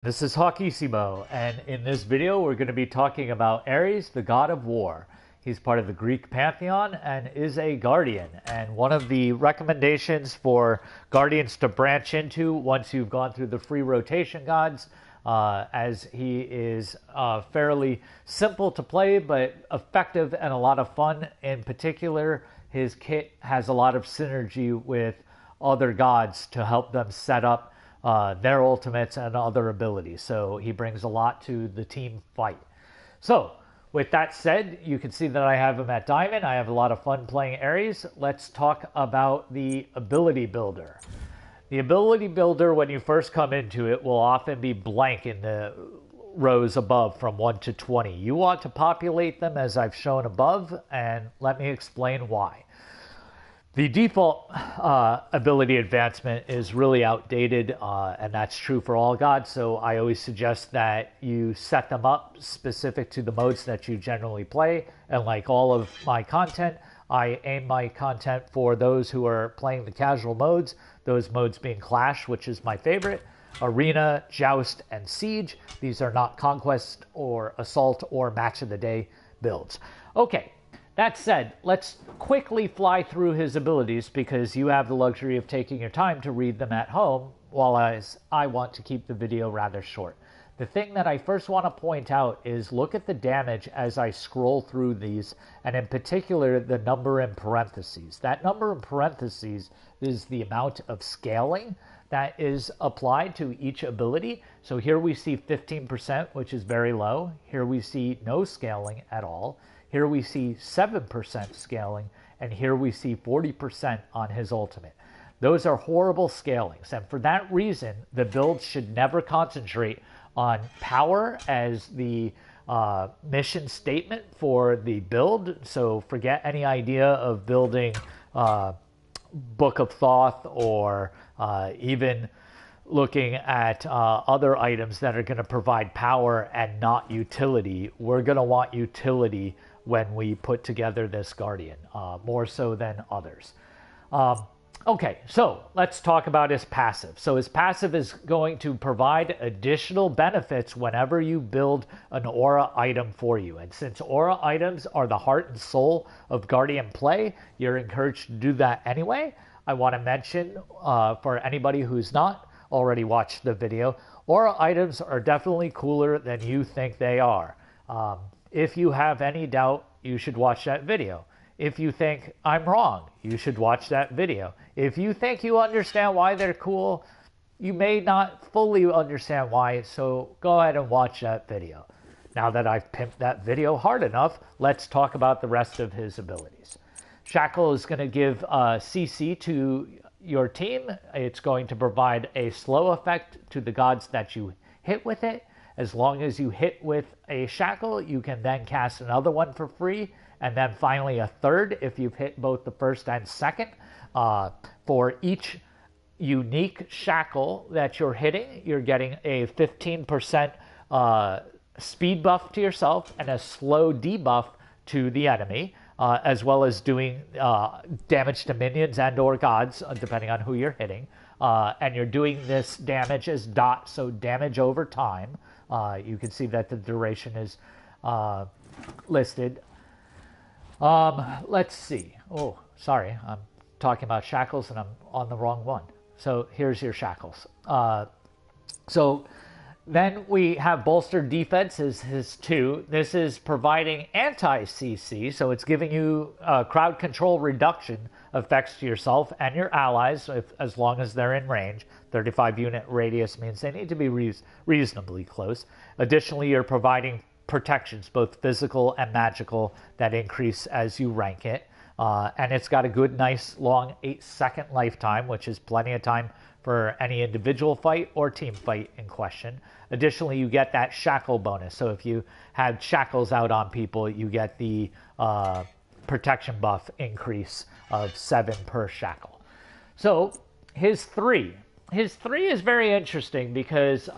This is Hawkissimo, and in this video we're going to be talking about Ares, the god of war. He's part of the Greek pantheon and is a guardian. And one of the recommendations for guardians to branch into once you've gone through the free rotation gods, as he is fairly simple to play but effective and a lot of fun. In particular, his kit has a lot of synergy with other gods to help them set up their ultimates and other abilities. So he brings a lot to the team fight. So with that said, you can see that I have him at Diamond. I have a lot of fun playing Ares. Let's talk about the ability builder. The ability builder, when you first come into it, will often be blank in the rows above from 1 to 20. You want to populate them as I've shown above, and let me explain why. The default ability advancement is really outdated, and that's true for all gods, so I always suggest that you set them up specific to the modes that you generally play. And like all of my content, I aim my content for those who are playing the casual modes, those modes being Clash, which is my favorite, Arena, Joust, and Siege. These are not Conquest or Assault or Match of the Day builds. Okay. That said, let's quickly fly through his abilities because you have the luxury of taking your time to read them at home, while I want to keep the video rather short. The thing that I first want to point out is look at the damage as I scroll through these, and in particular the number in parentheses. That number in parentheses is the amount of scaling that is applied to each ability. So here we see 15%, which is very low. Here we see no scaling at all. Here we see 7% scaling, and here we see 40% on his ultimate. Those are horrible scalings, and for that reason, the build should never concentrate on power as the mission statement for the build. So forget any idea of building Book of Thoth or even looking at other items that are going to provide power and not utility. We're going to want utility when we put together this Guardian, more so than others. Okay, so let's talk about his passive. So his passive is going to provide additional benefits whenever you build an aura item for you. And since aura items are the heart and soul of Guardian play, you're encouraged to do that anyway. I want to mention, for anybody who's not already watched the video, aura items are definitely cooler than you think they are. If you have any doubt, you should watch that video. If you think I'm wrong, you should watch that video. If you think you understand why they're cool, you may not fully understand why, so go ahead and watch that video. Now that I've pimped that video hard enough, let's talk about the rest of his abilities. Shackle is going to give CC to your team. It's going to provide a slow effect to the gods that you hit with it. As long as you hit with a shackle, you can then cast another one for free, and then finally a third if you've hit both the first and second. For each unique shackle that you're hitting, you're getting a 15% speed buff to yourself and a slow debuff to the enemy, as well as doing damage to minions and or gods, depending on who you're hitting. And you're doing this damage as dot, so damage over time. You can see that the duration is listed. Let's see. Oh, sorry. I'm talking about shackles and I'm on the wrong one. So here's your shackles. So then we have bolstered defense is his 2. This is providing anti-CC, so it's giving you crowd control reduction effects to yourself and your allies as long as they're in range. 35 unit radius means they need to be reasonably close. Additionally, you're providing protections, both physical and magical, that increase as you rank it. And it's got a good, nice, long 8-second lifetime, which is plenty of time for any individual fight or team fight in question. Additionally, you get that shackle bonus. So if you have shackles out on people, you get the protection buff increase of 7 per shackle. So his 3. His 3 is very interesting because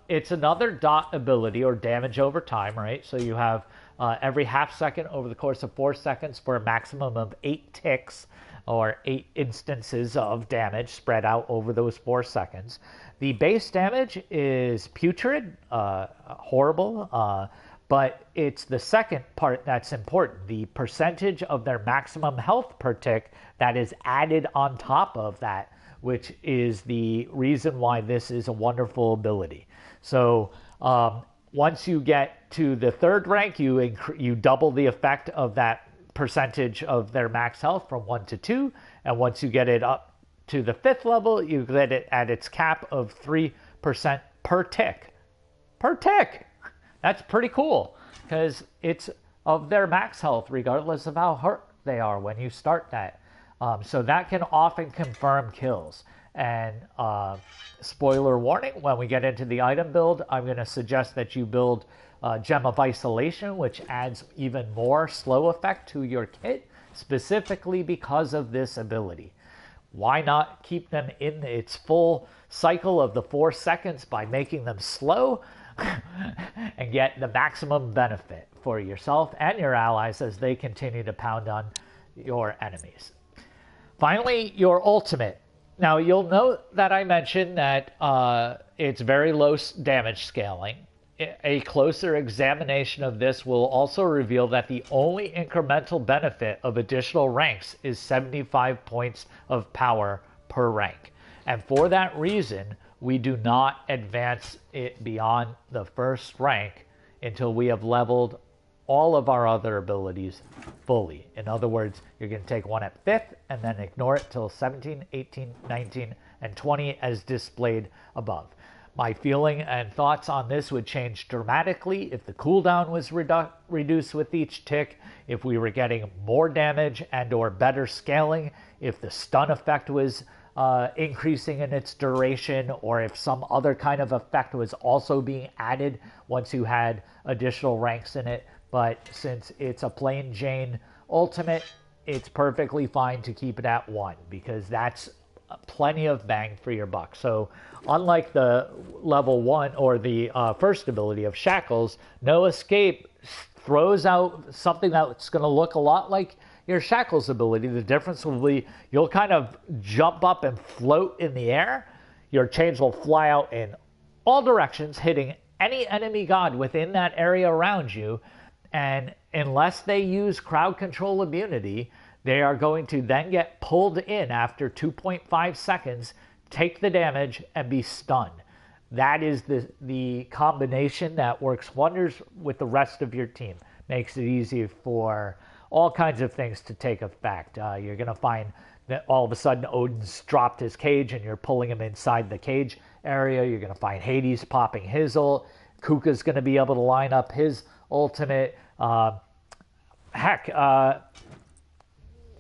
it's another dot ability or damage over time, right? So you have every half second over the course of 4 seconds for a maximum of 8 ticks or 8 instances of damage spread out over those 4 seconds. The base damage is putrid, horrible, but it's the second part that's important. The percentage of their maximum health per tick that is added on top of that, which is the reason why this is a wonderful ability. So once you get to the third rank, you double the effect of that percentage of their max health from 1 to 2. And once you get it up to the 5th level, you get it at its cap of 3% per tick. Per tick! That's pretty cool, because it's of their max health, regardless of how hurt they are when you start that. So that can often confirm kills. And spoiler warning, when we get into the item build, I'm going to suggest that you build Gem of Isolation, which adds even more slow effect to your kit, specifically because of this ability. Why not keep them in its full cycle of the 4 seconds by making them slow and get the maximum benefit for yourself and your allies as they continue to pound on your enemies. Finally, your ultimate. Now, you'll note that I mentioned that it's very low damage scaling. A closer examination of this will also reveal that the only incremental benefit of additional ranks is 75 points of power per rank. And for that reason, we do not advance it beyond the first rank until we have leveled all of our other abilities fully. In other words, you're going to take one at 5th and then ignore it till 17, 18, 19, and 20 as displayed above. My feeling and thoughts on this would change dramatically if the cooldown was reduced with each tick, if we were getting more damage and or better scaling, if the stun effect was increasing in its duration, or if some other kind of effect was also being added once you had additional ranks in it. But since it's a plain Jane ultimate, it's perfectly fine to keep it at 1, because that's plenty of bang for your buck. So unlike the level 1 or the first ability of Shackles, No Escape throws out something that's going to look a lot like your Shackles ability. The difference will be you'll kind of jump up and float in the air. Your chains will fly out in all directions, hitting any enemy god within that area around you. And unless they use crowd control immunity, they are going to then get pulled in after 2.5 seconds, take the damage, and be stunned. That is the combination that works wonders with the rest of your team. Makes it easy for all kinds of things to take effect. You're going to find that all of a sudden Odin's dropped his cage and you're pulling him inside the cage area. You're going to find Hades popping his ult. Kuka's going to be able to line up his ultimate.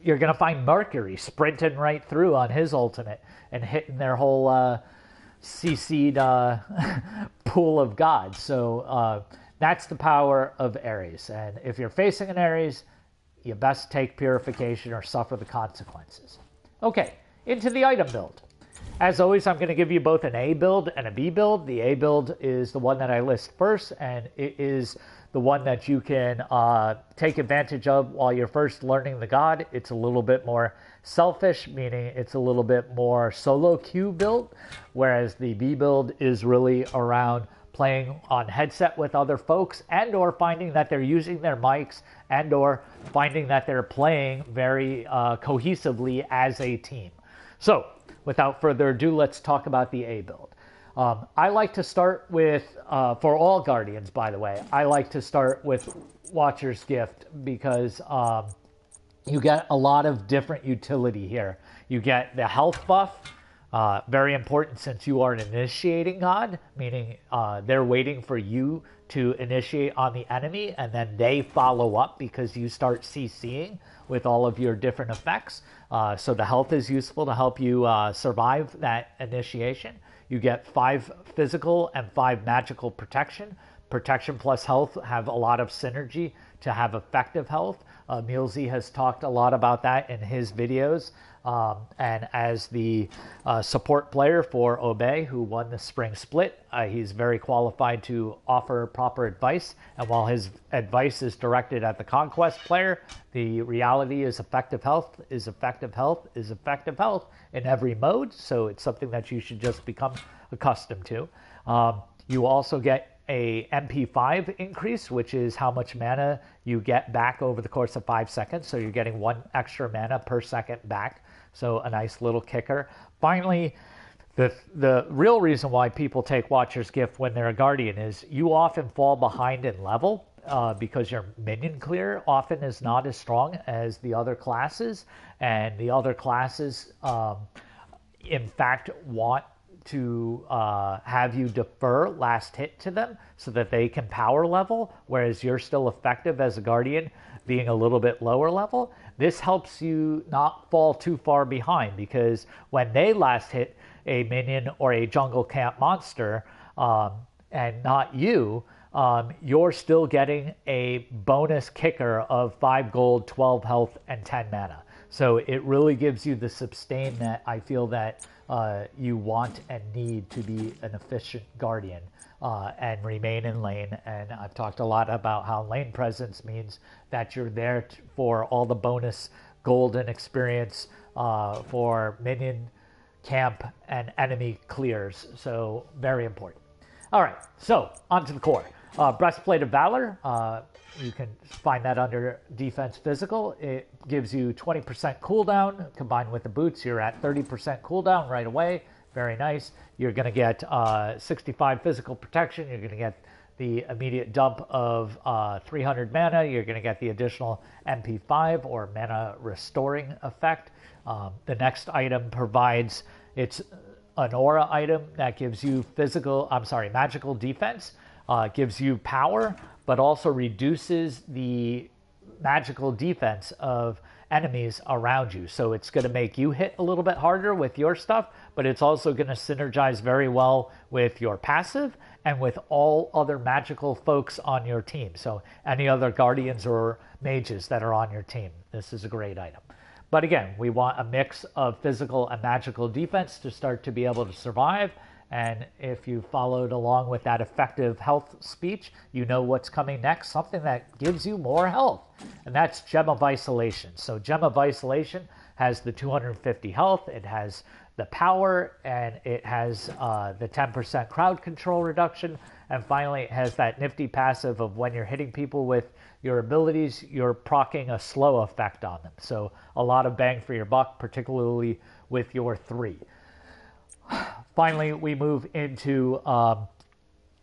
You're going to find Mercury sprinting right through on his ultimate and hitting their whole CC'd pool of gods. So that's the power of Ares. And if you're facing an Ares, you best take Purification or suffer the consequences. Okay, into the item build. As always, I'm going to give you both an A build and a B build. The A build is the one that I list first, and it is the one that you can take advantage of while you're first learning the god. It's a little bit more selfish, meaning it's a little bit more solo queue build, whereas the B build is really around playing on headset with other folks and or finding that they're using their mics and or finding that they're playing very cohesively as a team. So without further ado, let's talk about the A build. I like to start with, for all Guardians, by the way, I like to start with Watcher's Gift because you get a lot of different utility here. You get the health buff, very important since you are an initiating god, meaning they're waiting for you to initiate on the enemy and then they follow up because you start CCing with all of your different effects. So the health is useful to help you survive that initiation. You get 5 physical and 5 magical protection. Protection plus health have a lot of synergy to have effective health. Milzy has talked a lot about that in his videos. And as the support player for Obey, who won the spring split, he's very qualified to offer proper advice. And while his advice is directed at the conquest player, the reality is effective health is effective health is effective health in every mode. So it's something that you should just become accustomed to. You also get a MP5 increase, which is how much mana you get back over the course of 5 seconds. So you're getting 1 extra mana per second back. So a nice little kicker. Finally, the real reason why people take Watcher's Gift when they're a Guardian is you often fall behind in level because your minion clear often is not as strong as the other classes. And the other classes, in fact, want to have you defer last hit to them so that they can power level, whereas you're still effective as a Guardian being a little bit lower level. This helps you not fall too far behind, because when they last hit a minion or a jungle camp monster and not you, you're still getting a bonus kicker of 5 gold, 12 health, and 10 mana. So it really gives you the sustain that I feel that you want and need to be an efficient Guardian and remain in lane. And I've talked a lot about how lane presence means that you're there for all the bonus gold and experience for minion, camp, and enemy clears. So very important. All right, so on to the core. Breastplate of Valor. You can find that under Defense Physical. It gives you 20% cooldown. Combined with the boots, you're at 30% cooldown right away. Very nice. You're going to get 65 physical protection. You're going to get the immediate dump of 300 mana. You're going to get the additional MP5 or mana restoring effect. The next item provides, it's an aura item that gives you magical defense, gives you power, but also reduces the magical defense of enemies around you. So it's going to make you hit a little bit harder with your stuff, but it's also going to synergize very well with your passive and with all other magical folks on your team. So any other guardians or mages that are on your team, this is a great item. But again, we want a mix of physical and magical defense to start to be able to survive. And if you followed along with that effective health speech, you know what's coming next, something that gives you more health. And that's Gem of Isolation. So Gem of Isolation has the 250 health, it has the power, and it has the 10% crowd control reduction. And finally, it has that nifty passive of when you're hitting people with your abilities, you're proccing a slow effect on them. So a lot of bang for your buck, particularly with your 3. Finally, we move into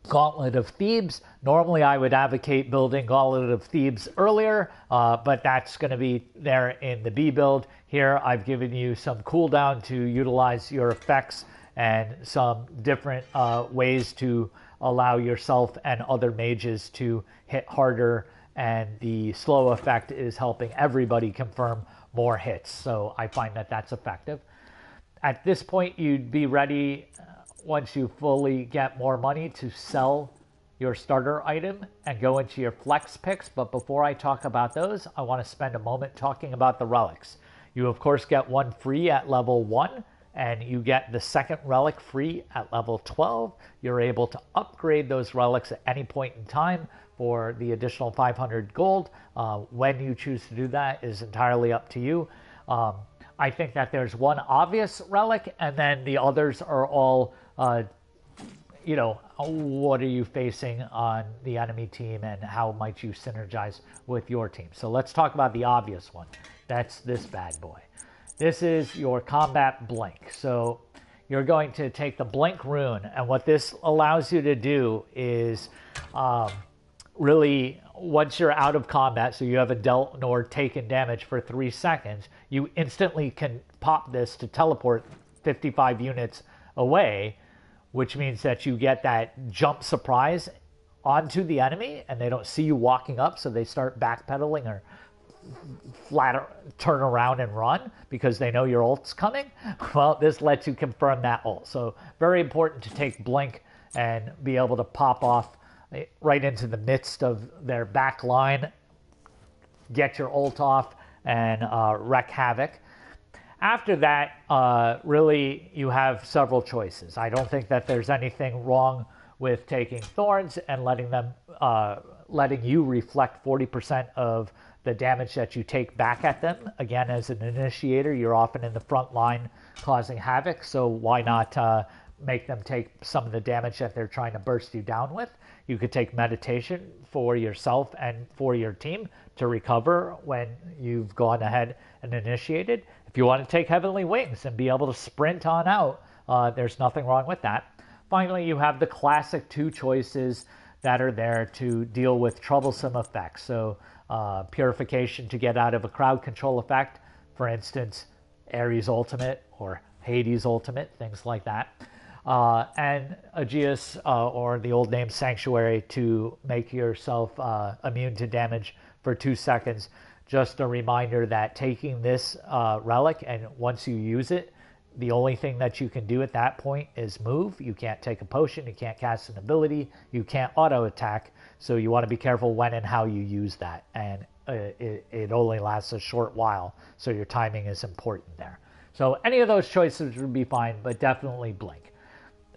Gauntlet of Thebes. Normally, I would advocate building Gauntlet of Thebes earlier, but that's going to be there in the B build. Here, I've given you some cooldown to utilize your effects and some different ways to allow yourself and other mages to hit harder, and the slow effect is helping everybody confirm more hits. So I find that that's effective. At this point, you'd be ready, once you fully get more money, to sell your starter item and go into your flex picks. But before I talk about those, I want to spend a moment talking about the relics. You, of course, get one free at level 1, and you get the second relic free at level 12. You're able to upgrade those relics at any point in time for the additional 500 gold. When you choose to do that is entirely up to you. I think that there's one obvious relic, and then the others are all, what are you facing on the enemy team and how might you synergize with your team. So let's talk about the obvious one. That's this bad boy. This is your combat blink. So you're going to take the blink rune, and what this allows you to do is really, once you're out of combat, so you haven't dealt nor taken damage for 3 seconds, you instantly can pop this to teleport 55 units away, which means that you get that jump surprise onto the enemy, and they don't see you walking up, so they start backpedaling or turn around and run because they know your ult's coming. Well, this lets you confirm that ult. So very important to take blink and be able to pop off right into the midst of their back line, get your ult off, and wreak havoc. After that, really, you have several choices. I don't think that there's anything wrong with taking Thorns and letting you reflect 40% of the damage that you take back at them. Again, as an initiator, you're often in the front line causing havoc, so why not make them take some of the damage that they're trying to burst you down with. You could take meditation for yourself and for your team to recover when you've gone ahead and initiated. If you want to take Heavenly Wings and be able to sprint on out, there's nothing wrong with that. Finally, you have the classic 2 choices that are there to deal with troublesome effects. So Purification to get out of a crowd control effect, for instance, Ares Ultimate or Hades Ultimate, things like that. And Aegeus, or the old name Sanctuary, to make yourself immune to damage for 2 seconds. Just a reminder that taking this relic, and once you use it, the only thing that you can do at that point is move. You can't take a potion, you can't cast an ability, you can't auto attack. So you want to be careful when and how you use that. And it only lasts a short while, so your timing is important there. So any of those choices would be fine, but definitely blink.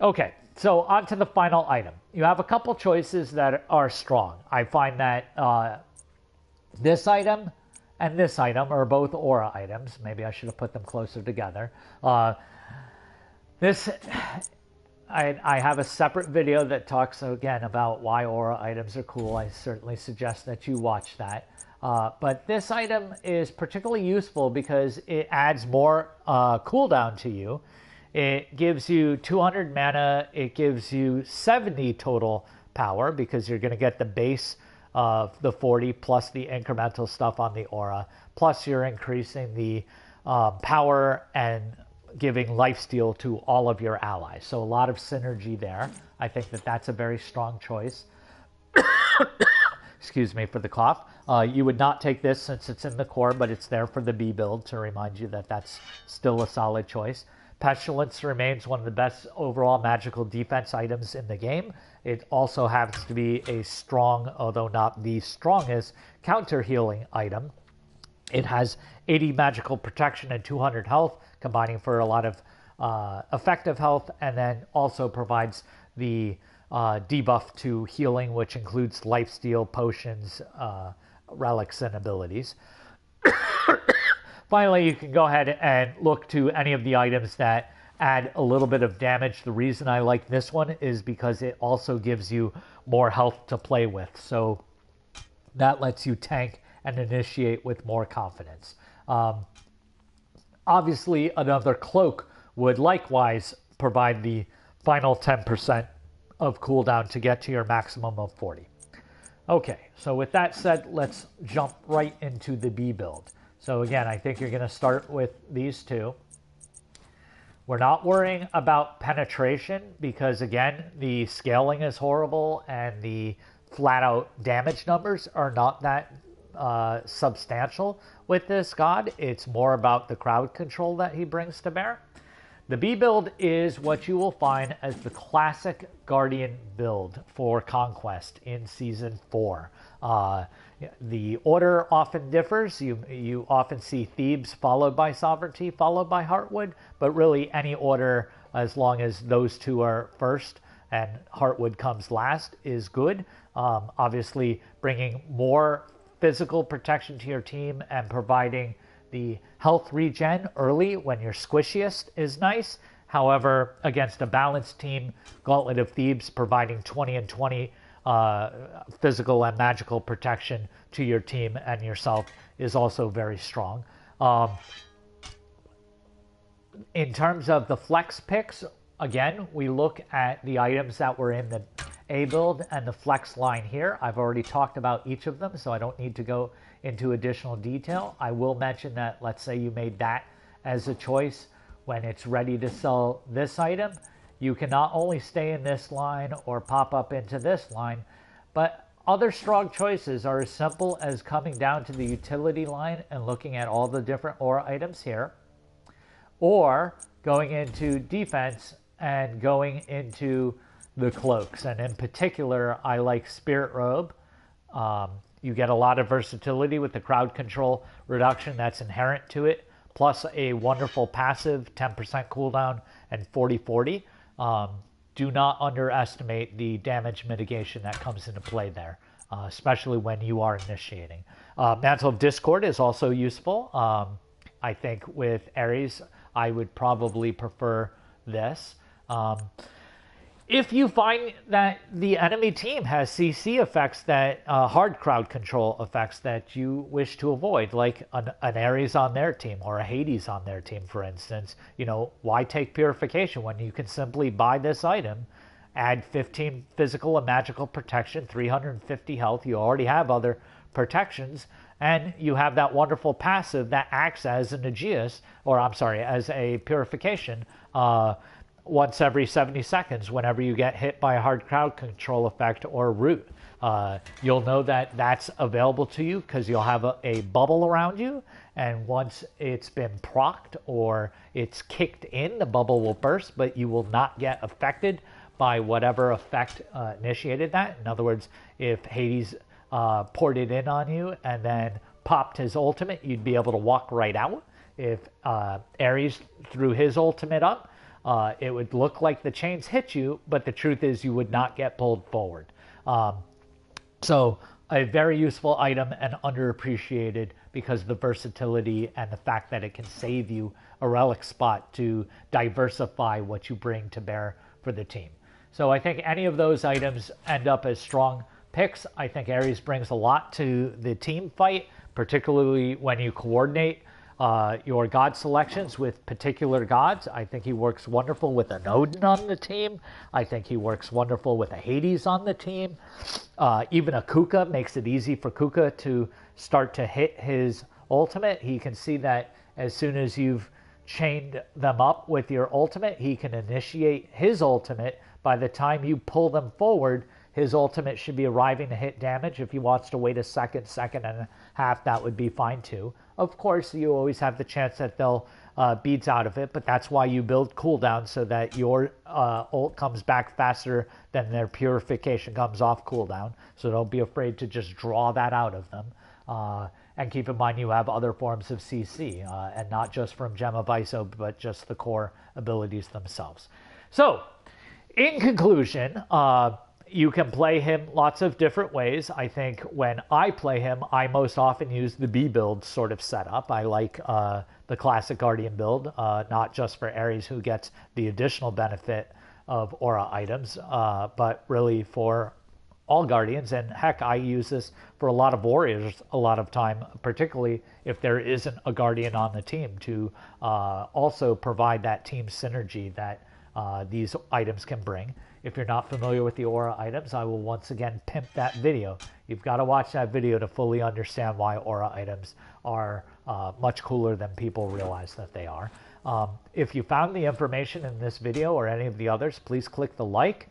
Okay, so on to the final item. You have a couple choices that are strong. I find that this item and this item are both aura items. Maybe I should have put them closer together. I have a separate video that talks again about why aura items are cool. I certainly suggest that you watch that. But this item is particularly useful because it adds more cooldown to you. It gives you 200 mana. It gives you 70 total power because you're going to get the base of the 40 plus the incremental stuff on the aura. Plus you're increasing the power and giving lifesteal to all of your allies. So a lot of synergy there. I think that that's a very strong choice. Excuse me for the cough. You would not take this since it's in the core, but it's there for the B build to remind you that that's still a solid choice. Pestilence remains one of the best overall magical defense items in the game. It also happens to be a strong, although not the strongest, counter healing item. It has 80 magical protection and 200 health, combining for a lot of effective health, and then also provides the debuff to healing, which includes lifesteal, potions, relics, and abilities. Finally, you can go ahead and look to any of the items that add a little bit of damage. The reason I like this one is because it also gives you more health to play with. So that lets you tank and initiate with more confidence. Obviously, another cloak would likewise provide the final 10% of cooldown to get to your maximum of 40. Okay, so with that said, let's jump right into the B build. So again, I think you're going to start with these two. We're not worrying about penetration because, again, the scaling is horrible and the flat-out damage numbers are not that substantial with this god. It's more about the crowd control that he brings to bear. The B build is what you will find as the classic Guardian build for Conquest in Season 4. The order often differs. You often see Thebes followed by Sovereignty, followed by Heartwood, but really any order, as long as those two are first and Heartwood comes last, is good. Obviously, bringing more physical protection to your team and providing the health regen early when you're squishiest is nice. However, against a balanced team, Gauntlet of Thebes providing 20 and 20 physical and magical protection to your team and yourself is also very strong. In terms of the flex picks, again, we look at the items that were in the A build and the flex line here. I've already talked about each of them, so I don't need to go into additional detail. I will mention that, let's say you made that as a choice. When it's ready to sell this item, you can not only stay in this line or pop up into this line, but other strong choices are as simple as coming down to the utility line and looking at all the different aura items here, or going into defense and going into the cloaks. And in particular, I like Spirit Robe. You get a lot of versatility with the crowd control reduction that's inherent to it, plus a wonderful passive 10% cooldown and 40-40. Do not underestimate the damage mitigation that comes into play there, especially when you are initiating. Mantle of Discord is also useful. I think with Ares, I would probably prefer this. If you find that the enemy team has CC effects that hard crowd control effects that you wish to avoid, like an Ares on their team or a Hades on their team, for instance, why take purification when you can simply buy this item, add 15 physical and magical protection, 350 health. You already have other protections, and you have that wonderful passive that acts as an Aegeus, or I'm sorry, as a purification. Once every 70 seconds whenever you get hit by a hard crowd control effect or root. You'll know that that's available to you because you'll have a bubble around you, and once it's been procced or it's kicked in, the bubble will burst, but you will not get affected by whatever effect initiated that. In other words, if Hades poured it in on you and then popped his ultimate, you'd be able to walk right out. If Ares threw his ultimate up, it would look like the chains hit you, but the truth is you would not get pulled forward. So a very useful item and underappreciated because of the versatility and the fact that it can save you a relic spot to diversify what you bring to bear for the team. So I think any of those items end up as strong picks. I think Ares brings a lot to the team fight, particularly when you coordinate your god selections with particular gods. I think he works wonderful with an Odin on the team. I think he works wonderful with a Hades on the team. Even a Kuka makes it easy for Kuka to start to hit his ultimate. He can see that as soon as you've chained them up with your ultimate, he can initiate his ultimate. By the time you pull them forward, his ultimate should be arriving to hit damage. If he wants to wait a second and a half, that would be fine too. Of course, you always have the chance that they'll beads out of it, but that's why you build cooldown so that your ult comes back faster than their purification comes off cooldown. So don't be afraid to just draw that out of them. And keep in mind you have other forms of CC, and not just from Gem of Iso, but just the core abilities themselves. So, in conclusion, you can play him lots of different ways. I think when I play him, I most often use the B build sort of setup. I like the classic Guardian build, not just for Ares who gets the additional benefit of aura items, but really for all Guardians. And heck, I use this for a lot of Warriors a lot of time, particularly if there isn't a Guardian on the team, to also provide that team synergy that these items can bring. If you're not familiar with the aura items, I will once again pimp that video. You've got to watch that video to fully understand why aura items are much cooler than people realize that they are. If you found the information in this video or any of the others, please click the like.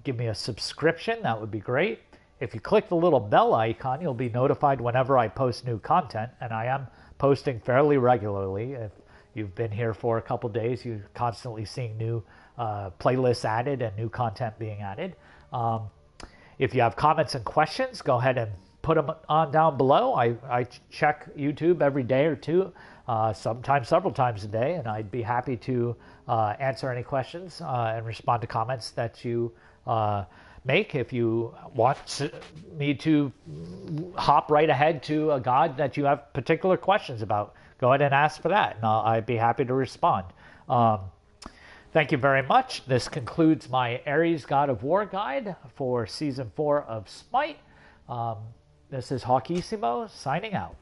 Give me a subscription. That would be great. If you click the little bell icon, you'll be notified whenever I post new content, and I am posting fairly regularly. If you've been here for a couple days, you're constantly seeing new playlists added and new content being added. If you have comments and questions, go ahead and put them on down below. I check YouTube every day or two, sometimes several times a day, and I'd be happy to answer any questions and respond to comments that you make. If you want me to hop right ahead to a god that you have particular questions about, go ahead and ask for that, and I'd be happy to respond. Thank you very much. This concludes my Ares God of War guide for Season 4 of Smite. This is Hawkissimo signing out.